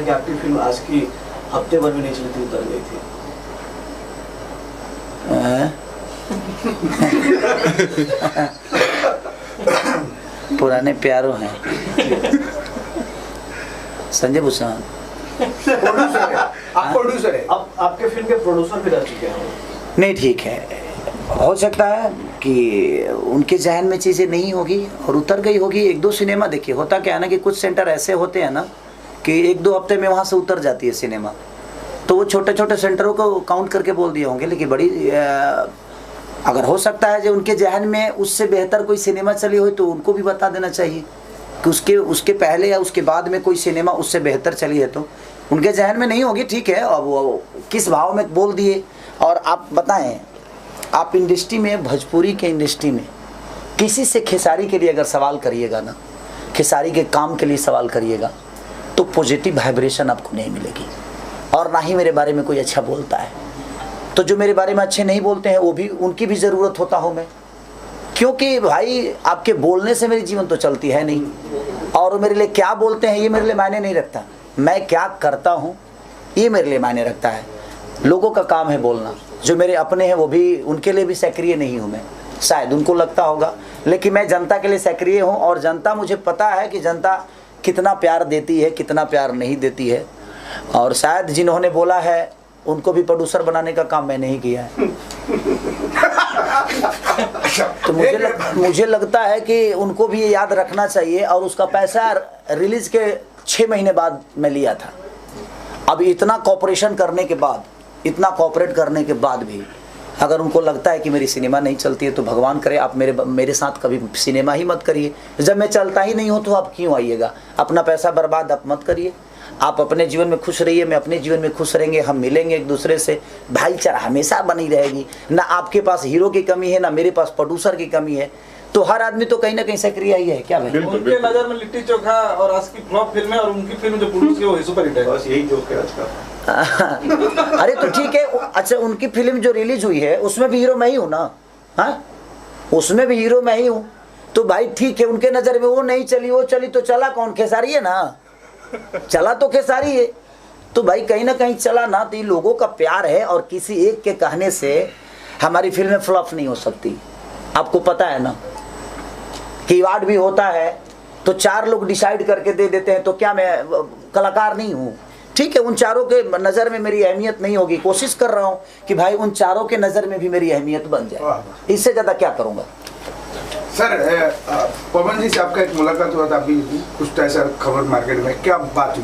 कि आपकी फिल्म आज की हफ्ते भर भी नहीं चली थी, उतर गई थी। पुराने प्यारों हैं संजय भूषण। प्रोड्यूसर है आप, प्रोड्यूसर है अब, आपके फिल्म के प्रोड्यूसर भी रह चुके हैं। नहीं ठीक है, हो सकता है कि उनके जहन में चीज़ें नहीं होगी और उतर गई होगी। एक दो सिनेमा देखिए, होता क्या है ना कि कुछ सेंटर ऐसे होते हैं ना कि एक दो हफ्ते में वहाँ से उतर जाती है सिनेमा, तो वो छोटे छोटे सेंटरों को काउंट करके बोल दिए होंगे। लेकिन बड़ी अगर हो सकता है जो उनके जहन में उससे बेहतर कोई सिनेमा चली हो तो उनको भी बता देना चाहिए कि उसके पहले या उसके बाद में कोई सिनेमा उससे बेहतर चली है, तो उनके जहन में नहीं होगी। ठीक है, अब वो किस भाव में बोल दिए। और आप बताएं, आप इंडस्ट्री में, भोजपुरी के इंडस्ट्री में किसी से खेसारी के लिए अगर सवाल करिएगा ना, खेसारी के काम के लिए सवाल करिएगा, तो पॉजिटिव वाइब्रेशन आपको नहीं मिलेगी। और ना ही मेरे बारे में कोई अच्छा बोलता है। तो जो मेरे बारे में अच्छे नहीं बोलते हैं वो भी, उनकी भी ज़रूरत होता हूँ मैं, क्योंकि भाई आपके बोलने से मेरी जीवन तो चलती है नहीं। और मेरे लिए क्या बोलते हैं ये मेरे लिए मायने नहीं रखता, मैं क्या करता हूँ ये मेरे लिए मायने रखता है। लोगों का काम है बोलना, जो मेरे अपने हैं वो भी, उनके लिए भी सक्रिय नहीं हूँ मैं, शायद उनको लगता होगा, लेकिन मैं जनता के लिए सक्रिय हूँ। और जनता, मुझे पता है कि जनता कितना प्यार देती है, कितना प्यार नहीं देती है। और शायद जिन्होंने बोला है उनको भी प्रोड्यूसर बनाने का काम मैंने ही किया है। तो मुझे लगता है कि उनको भी ये याद रखना चाहिए। और उसका पैसा रिलीज के 6 महीने बाद मैं लिया था। अब इतना कॉपरेशन करने के बाद, इतना कॉपरेट करने के बाद भी अगर उनको लगता है कि मेरी सिनेमा नहीं चलती है, तो भगवान करे आप मेरे साथ कभी सिनेमा ही मत करिए। जब मैं चलता ही नहीं हूँ तो आप क्यों आइएगा? अपना पैसा बर्बाद आप मत करिए। आप अपने जीवन में खुश रहिए, मैं अपने जीवन में खुश रहेंगे, हम मिलेंगे एक दूसरे से, भाईचारा हमेशा बनी रहेगी। ना आपके पास हीरो की कमी है, ना मेरे पास प्रोड्यूसर की कमी है। तो हर आदमी तो कहीं ना कहीं सक्रिय ही है। क्या भाई? उनके नजर में लिट्टी चोखा और आज की फ्लॉप फिल्म है, और उनकी फिल्म जो प्रोड्यूस की वो सुपर हिट है। बस यही जोक है आज का। अरे तो ठीक है, अच्छा उनकी फिल्म जो रिलीज हुई है उसमें भी हीरो मैं ही हूँ ना। हाँ, उसमें भी हीरो मैं ही हूँ। तो भाई ठीक है, उनके नज़र में वो नहीं चली, वो चली तो चला कौन? खेसारी है ना, चला तो खेसारी है। तो भाई कहीं ना कहीं चला ना, तो ये लोगों का प्यार है। और किसी एक के कहने से हमारी फिल्में फ्लॉप नहीं हो सकती। आपको पता है ना कि अवार्ड भी होता है तो 4 लोग डिसाइड करके दे देते हैं, तो क्या मैं कलाकार नहीं हूँ? ठीक है, उन चारों के नज़र में मेरी अहमियत नहीं होगी। कोशिश कर रहा हूँ कि भाई उन चारों के नज़र में भी मेरी अहमियत बन जाए, इससे ज़्यादा क्या करूँगा। सर, पवन जी से आपका एक मुलाकात हुआ था अभी, कुछ ऐसा खबर मार्केट में, क्या बात हुई?